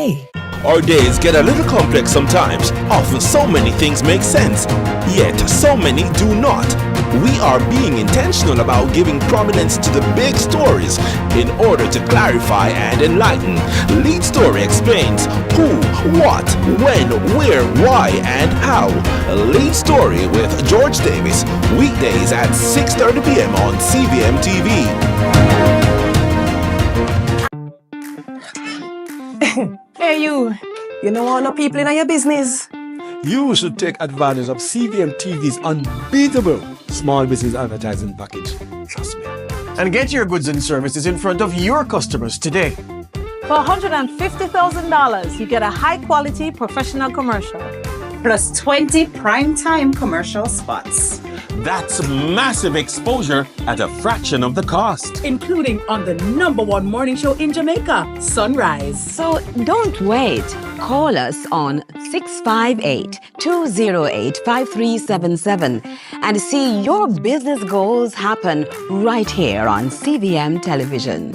Our days get a little complex sometimes. Often so many things make sense, yet so many do not. We are being intentional about giving prominence to the big stories in order to clarify and enlighten. Lead Story explains who, what, when, where, why, and how. Lead Story with George Davis, weekdays at 6:30 p.m. on CVM TV. Hey you know all the people in your business? You should take advantage of CVM TV's unbeatable small business advertising package. Trust me. And get your goods and services in front of your customers today. For $150,000, you get a high-quality professional commercial. Plus 20 prime-time commercial spots. That's massive exposure at a fraction of the cost. Including on the #1 morning show in Jamaica, Sunrise. So don't wait. Call us on 658-208-5377 and see your business goals happen right here on CVM Television.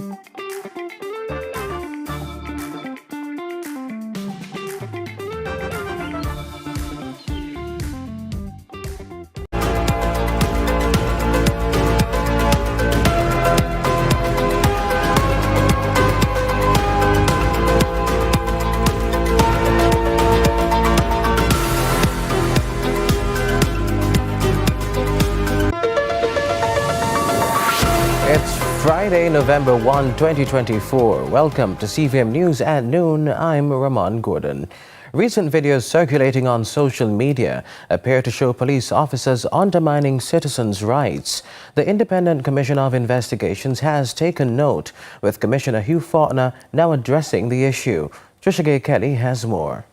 Friday, November 1, 2024. Welcome to CVM News at noon. I'm Ramon Gordon. Recent videos circulating on social media appear to show police officers undermining citizens' rights. The Independent Commission of Investigations has taken note, with Commissioner Hugh Faulkner now addressing the issue. Trisha Kelly has more.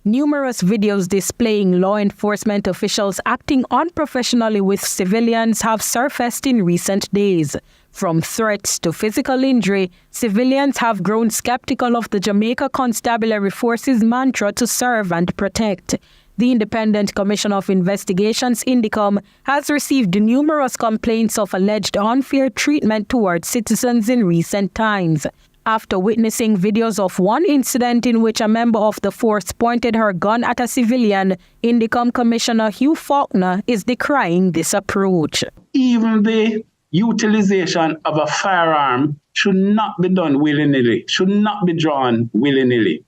Numerous videos displaying law enforcement officials acting unprofessionally with civilians have surfaced in recent days. From threats to physical injury, civilians have grown skeptical of the Jamaica Constabulary Force's mantra to serve and protect. The Independent Commission of Investigations, INDICOM, has received numerous complaints of alleged unfair treatment towards citizens in recent times. After witnessing videos of one incident in which a member of the force pointed her gun at a civilian, INDICOM Commissioner Hugh Faulkner is decrying this approach. Even the utilization of a firearm should not be done willy-nilly, should not be drawn willy-nilly.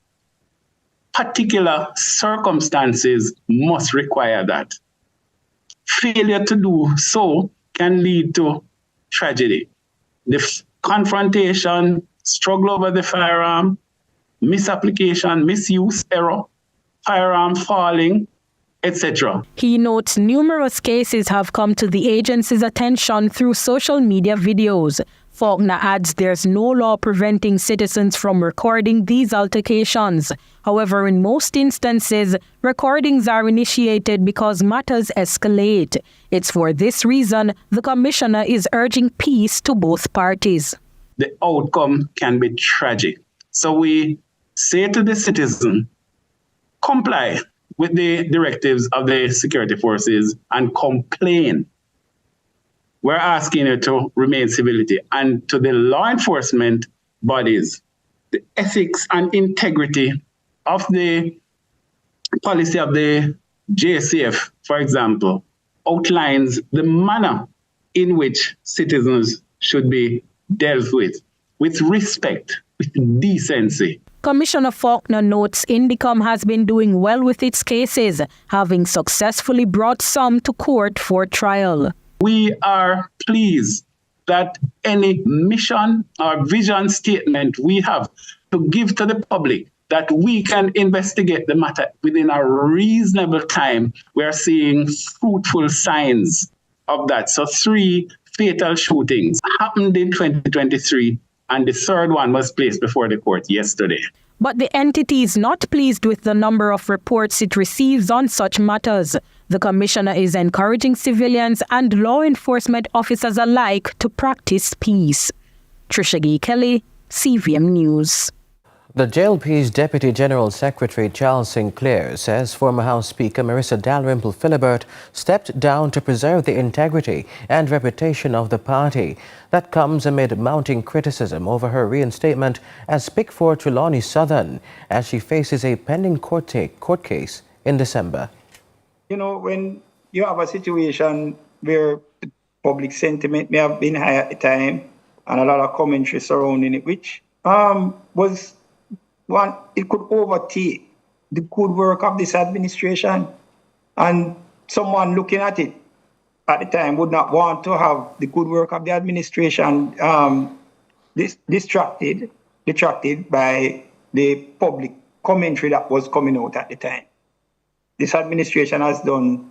Particular circumstances must require that. Failure to do so can lead to tragedy. The confrontation, struggle over the firearm, misapplication, misuse, error, firearm falling, etc. He notes numerous cases have come to the agency's attention through social media videos. Faulkner adds there's no law preventing citizens from recording these altercations. However, in most instances, recordings are initiated because matters escalate. It's for this reason the Commissioner is urging peace to both parties. The outcome can be tragic. So we say to the citizen, comply with the directives of the security forces and complain. We're asking you to remain civility. And to the law enforcement bodies, the ethics and integrity of the policy of the JCF, for example, outlines the manner in which citizens should be dealt with respect, with decency. Commissioner Faulkner notes INDICOM has been doing well with its cases, having successfully brought some to court for trial. We are pleased that any mission or vision statement we have to give to the public that we can investigate the matter within a reasonable time, we are seeing fruitful signs of that. So 3 fatal shootings happened in 2023, and the third one was placed before the court yesterday. But the entity is not pleased with the number of reports it receives on such matters. The Commissioner is encouraging civilians and law enforcement officers alike to practice peace. Trisha Kelly, CVM News. The JLP's Deputy General Secretary Charles Sinclair says former House Speaker Marissa Dalrymple Philibert stepped down to preserve the integrity and reputation of the party. That comes amid mounting criticism over her reinstatement as Pick for Trelawney Southern as she faces a pending court case in December. You know, when you have a situation where the public sentiment may have been high at the time and a lot of commentary surrounding it, which was one, it could overtake the good work of this administration, and someone looking at it at the time would not want to have the good work of the administration distracted by the public commentary that was coming out at the time. This administration has done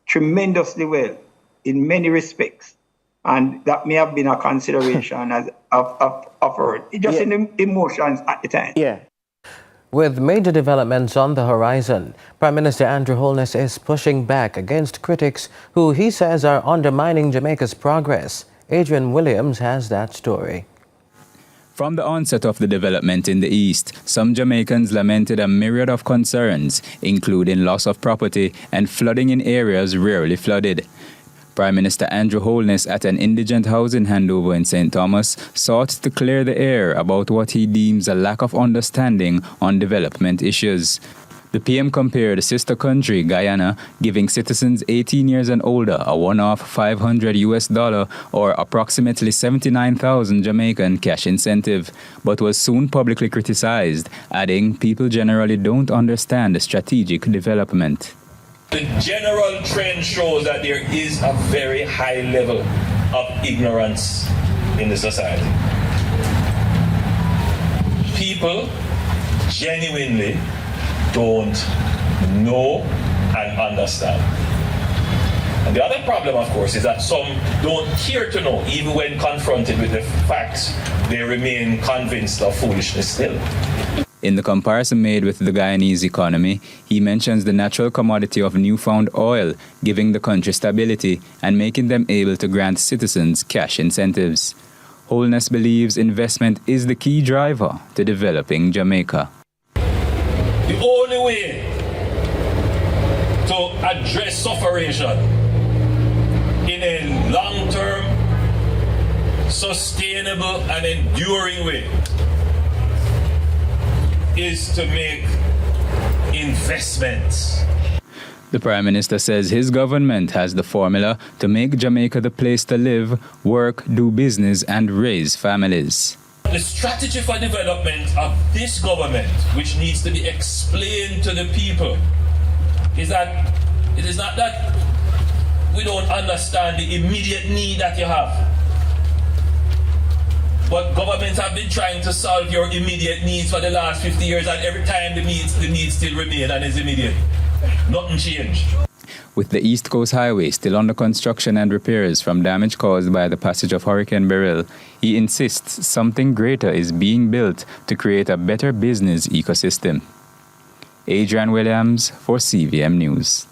tremendously well in many respects, and that may have been a consideration of her. Just in the emotions at the time. Yeah. With major developments on the horizon, Prime Minister Andrew Holness is pushing back against critics who he says are undermining Jamaica's progress. Adrian Williams has that story. From the onset of the development in the East, some Jamaicans lamented a myriad of concerns, including loss of property and flooding in areas rarely flooded. Prime Minister Andrew Holness at an indigent housing handover in St. Thomas sought to clear the air about what he deems a lack of understanding on development issues. The PM compared sister country, Guyana, giving citizens 18 years and older a one-off $500 or approximately 79,000 Jamaican cash incentive, but was soon publicly criticized, adding people generally don't understand strategic development. The general trend shows that there is a very high level of ignorance in the society. People genuinely don't know and understand. And the other problem, of course, is that some don't care to know. Even when confronted with the facts, they remain convinced of foolishness still. In the comparison made with the Guyanese economy, he mentions the natural commodity of newfound oil, giving the country stability and making them able to grant citizens cash incentives. Holness believes investment is the key driver to developing Jamaica. The only way to address sufferation in a long-term, sustainable and enduring way is to make investments. The Prime Minister says his government has the formula to make Jamaica the place to live, work, do business and raise families. The strategy for development of this government, which needs to be explained to the people, is that it is not that we don't understand the immediate need that you have. But governments have been trying to solve your immediate needs for the last 50 years, and every time the needs still remain and is immediate. Nothing changed. With the East Coast Highway still under construction and repairs from damage caused by the passage of Hurricane Beryl, he insists something greater is being built to create a better business ecosystem. Adrian Williams for CVM News.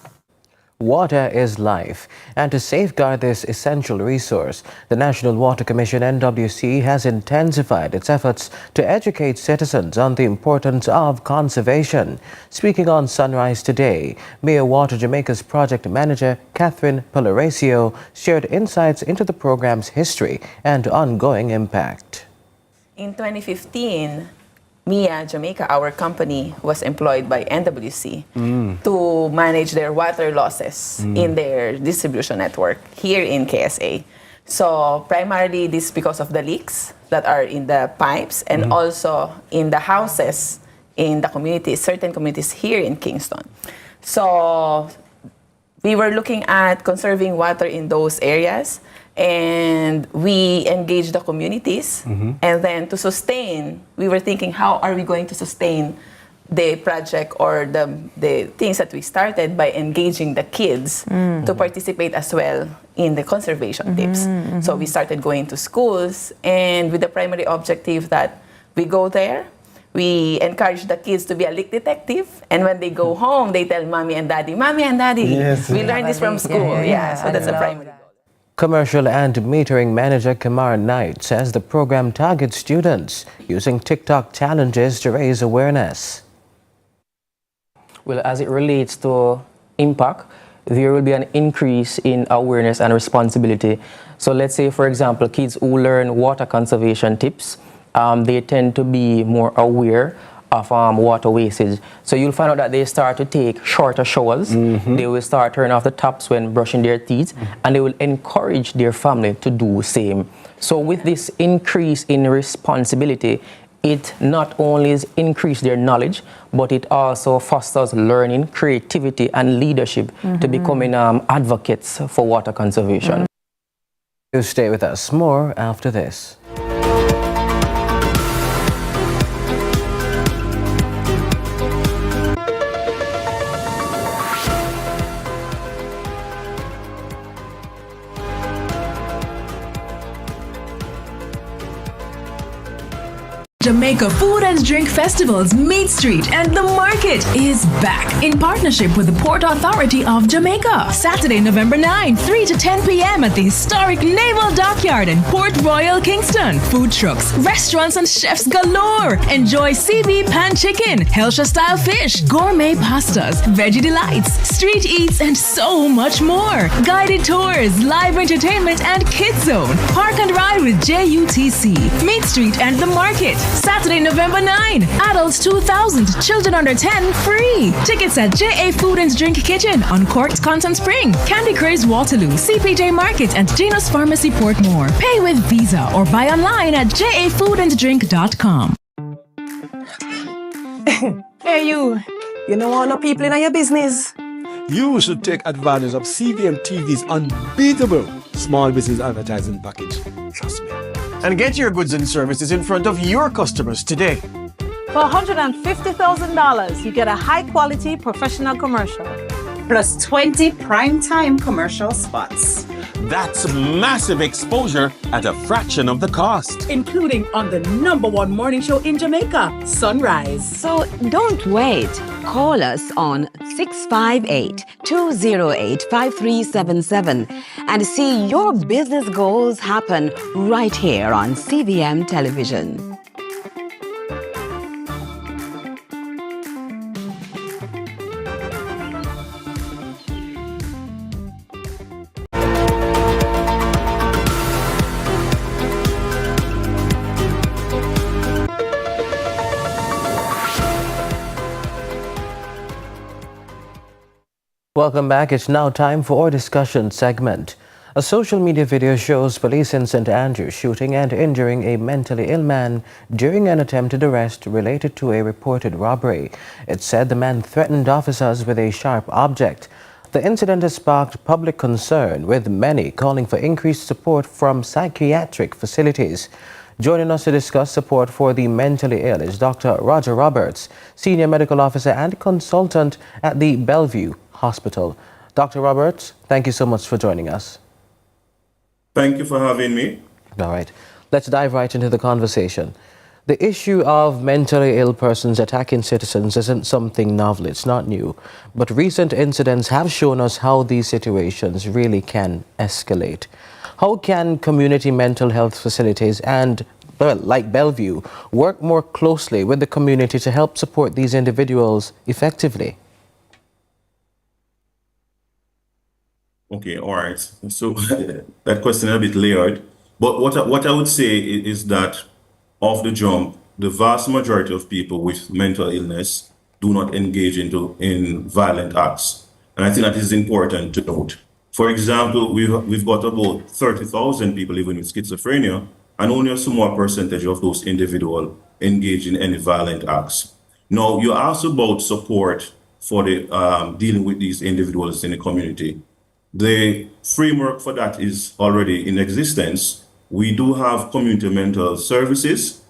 Water is life, and to safeguard this essential resource, the National Water Commission (NWC) has intensified its efforts to educate citizens on the importance of conservation. Speaking on Sunrise today, Mayor Water Jamaica's project manager Catherine Palarecio shared insights into the program's history and ongoing impact. In 2015, MIA Jamaica, our company, was employed by NWC to manage their water losses in their distribution network here in KSA. So primarily this because of the leaks that are in the pipes and also in the houses in the communities, certain communities here in Kingston. So we were looking at conserving water in those areas, and we engaged the communities. And then to sustain, we were thinking, how are we going to sustain the project or the things that we started by engaging the kids to participate as well in the conservation tips. So we started going to schools, and with the primary objective that we go there, we encourage the kids to be a leak detective, and when they go home, they tell mommy and daddy, "Mommy and daddy, Yes. we learned this from school." So that's the primary goal. Commercial and metering manager Kamar Knight says the program targets students using TikTok challenges to raise awareness. Well, as it relates to impact, there will be an increase in awareness and responsibility. So let's say, for example, kids who learn water conservation tips, they tend to be more aware of water wastage. So you'll find out that they start to take shorter showers. They will start turning off the taps when brushing their teeth, and they will encourage their family to do the same. So with this increase in responsibility, it not only is increase their knowledge, but it also fosters learning, creativity, and leadership to becoming advocates for water conservation. You stay with us. More after this. Jamaica Food and Drink Festival's Meat Street and the Market is back in partnership with the Port Authority of Jamaica. Saturday, November 9, 3 to 10 p.m. at the historic Naval Dockyard in Port Royal, Kingston. Food trucks, restaurants, and chefs galore. Enjoy CV pan chicken, Helsha style fish, gourmet pastas, veggie delights, street eats, and so much more. Guided tours, live entertainment, and kids zone. Park and ride with JUTC. Meat Street and the Market. Saturday, November 9. Adults 2,000, children under 10 free. Tickets at JA Food and Drink Kitchen on Cork, Constant Spring, Candy Craze Waterloo, CPJ Market, and Geno's Pharmacy Portmore. Pay with Visa or buy online at jafoodanddrink.com. Hey you know all the people in your business? You should take advantage of CVM TV's unbeatable small business advertising package. Trust me. And get your goods and services in front of your customers today. For $150,000, you get a high-quality professional commercial. Plus 20 prime-time commercial spots. That's massive exposure at a fraction of the cost. Including on the #1 morning show in Jamaica, Sunrise. So don't wait. Call us on 658-208-5377 and see your business goals happen right here on CVM Television. Welcome back. It's now time for our discussion segment. A social media video shows police in St. Andrews shooting and injuring a mentally ill man during an attempted arrest related to a reported robbery. It said the man threatened officers with a sharp object. The incident has sparked public concern, with many calling for increased support from psychiatric facilities. Joining us to discuss support for the mentally ill is Dr. Roger Roberts, Senior Medical Officer and Consultant at the Bellevue Hospital. Dr. Roberts, thank you so much for joining us. Thank you for having me. All right, let's dive right into the conversation. The issue of mentally ill persons attacking citizens isn't something novel, it's not new. But recent incidents have shown us how these situations really can escalate. How can community mental health facilities and, like Bellevue, work more closely with the community to help support these individuals effectively? Okay, all right. So that question is a bit layered. But what I would say is that off the jump, the vast majority of people with mental illness do not engage in violent acts. And I think that is important to note. For example, we've got about 30,000 people living with schizophrenia, and only a small percentage of those individuals engage in any violent acts. Now, you asked about support for the dealing with these individuals in the community. The framework for that is already in existence. We do have community mental services.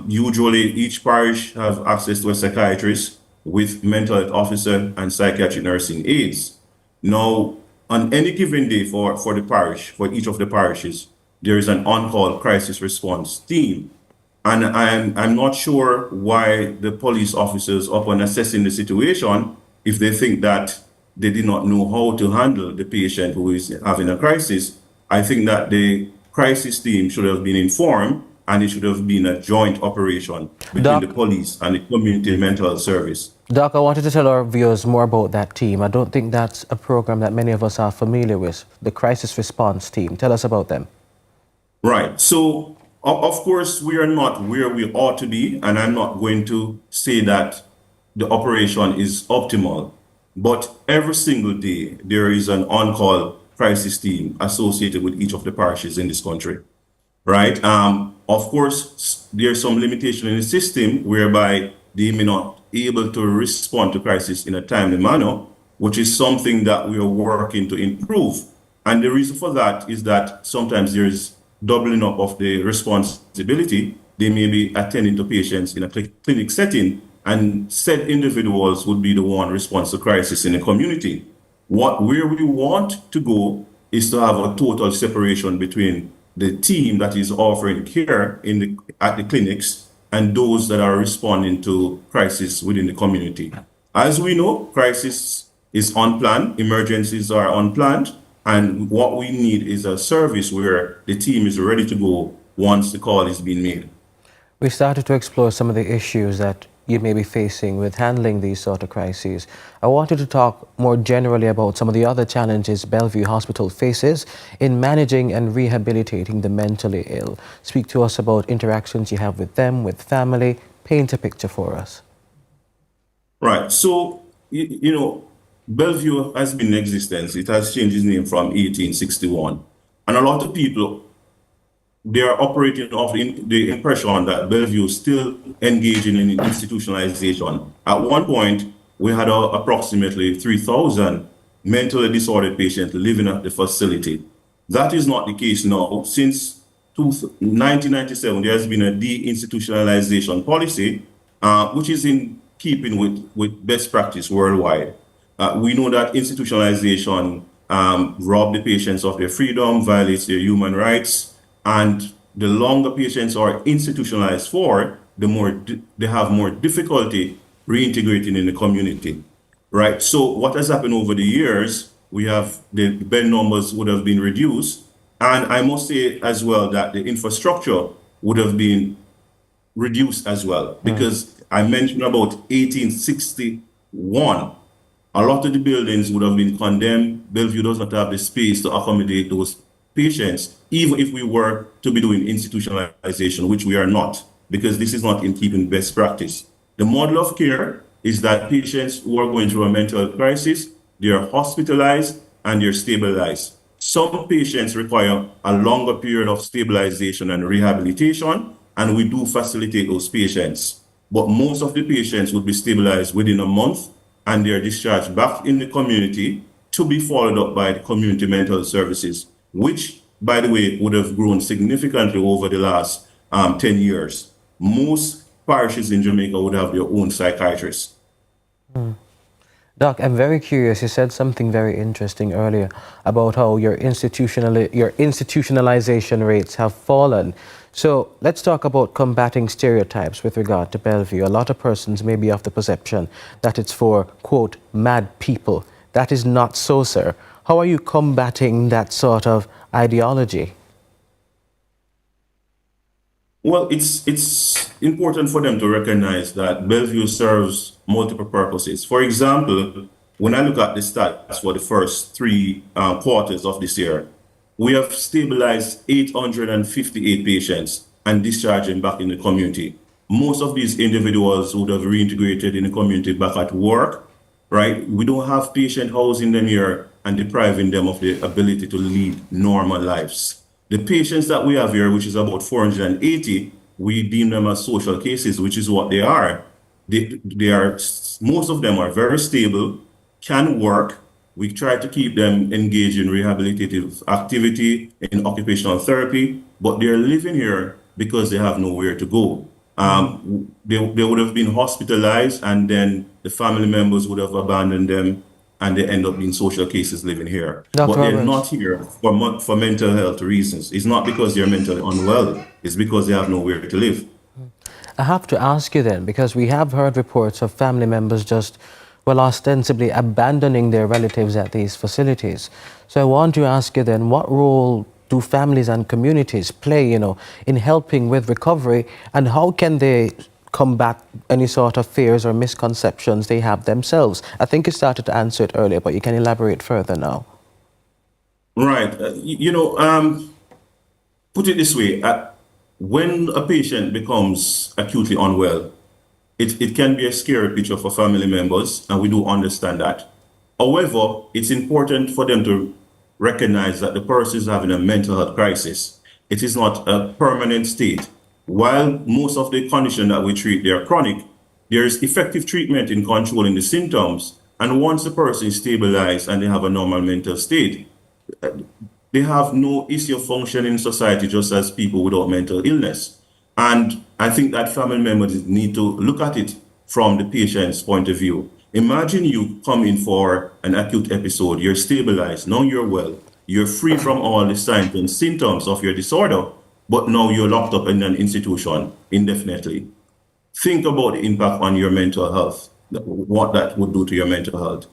Usually each parish have access to a psychiatrist with mental health officer and psychiatric nursing aides. Now, on any given day for the parish, for each of the parishes, there is an on-call crisis response team. And I'm not sure why the police officers, upon assessing the situation, if they think that they did not know how to handle the patient who is having a crisis, I think that the crisis team should have been informed, and it should have been a joint operation between the police and the community mental health service. Doc, I wanted to tell our viewers more about that team. I don't think that's a program that many of us are familiar with, the crisis response team. Tell us about them. Right. So, of course, we are not where we ought to be, and I'm not going to say that the operation is optimal. But every single day, there is an on-call crisis team associated with each of the parishes in this country. Right? Of course, there's some limitation in the system whereby they may not be able to respond to crisis in a timely manner, which is something that we are working to improve. And the reason for that is that sometimes there's doubling up of the responsibility. They may be attending to patients in a clinic setting, and said individuals would be the one responsible to crisis in the community. Where we want to go is to have a total separation between the team that is offering care at the clinics and those that are responding to crisis within the community. As we know, crisis is unplanned, emergencies are unplanned, and what we need is a service where the team is ready to go once the call is being made. We started to explore some of the issues that you may be facing with handling these sort of crises. I wanted to talk more generally about some of the other challenges Bellevue Hospital faces in managing and rehabilitating the mentally ill. Speak to us about interactions you have with them, with family. Paint a picture for us. Right. So, you know, Bellevue has been in existence. It has changed its name from 1861. And a lot of people, they are operating off the impression that Bellevue is still engaging in institutionalization. At one point, we had approximately 3,000 mentally disordered patients living at the facility. That is not the case now. Since 1997, there has been a deinstitutionalization policy, which is in keeping with best practice worldwide. We know that institutionalization robs the patients of their freedom, violates their human rights, and the longer patients are institutionalized for, the more they have more difficulty reintegrating in the community, right? So what has happened over the years, we have the bed numbers would have been reduced, and I must say as well that the infrastructure would have been reduced as well, because I mentioned about 1861. A lot of the buildings would have been condemned. Bellevue does not have the space to accommodate those patients, even if we were to be doing institutionalization, which we are not, because this is not in keeping best practice. The model of care is that patients who are going through a mental health crisis, they are hospitalized and they're stabilized. Some patients require a longer period of stabilization and rehabilitation, and we do facilitate those patients. But most of the patients would be stabilized within a month, and they are discharged back in the community to be followed up by the community mental health services, which, by the way, would have grown significantly over the last 10 years. Most parishes in Jamaica would have their own psychiatrists. Doc, I'm very curious. You said something very interesting earlier about how your institutionalization rates have fallen. So let's talk about combating stereotypes with regard to Bellevue. A lot of persons may be of the perception that it's for, quote, mad people. That is not so, sir. How are you combating that sort of ideology? Well, it's important for them to recognize that Bellevue serves multiple purposes. For example, when I look at the stats for the first three quarters of this year, we have stabilized 858 patients and discharging back in the community. Most of these individuals would have reintegrated in the community back at work, right? We don't have patient housing them here and depriving them of the ability to lead normal lives. The patients that we have here, which is about 480, we deem them as social cases, which is what they are. They are, most of them are very stable, can work. We try to keep them engaged in rehabilitative activity, in occupational therapy, but they're living here because they have nowhere to go. They would have been hospitalized, and then the family members would have abandoned them, and they end up being social cases living here. Dr. But they're Roberts. not here for mental health reasons. It's not because they're mentally unwell. It's because they have nowhere to live. I have to ask you then, because we have heard reports of family members just, well, ostensibly abandoning their relatives at these facilities. So I want to ask you then, what role do families and communities play, in helping with recovery, and how can they combat any sort of fears or misconceptions they have themselves? I think you started to answer it earlier, but you can elaborate further now. Right. Put it this way. When a patient becomes acutely unwell, it can be a scary picture for family members, and we do understand that. However, it's important for them to recognize that the person is having a mental health crisis. It is not a permanent state. While most of the conditions that we treat, they are chronic, there is effective treatment in controlling the symptoms. And once the person is stabilized and they have a normal mental state, they have no issue of functioning in society just as people without mental illness. And I think that family members need to look at it from the patient's point of view. Imagine you come in for an acute episode, you're stabilized, now you're well, you're free from all the signs and symptoms of your disorder, but now you're locked up in an institution indefinitely. Think about the impact on your mental health, what that would do to your mental health.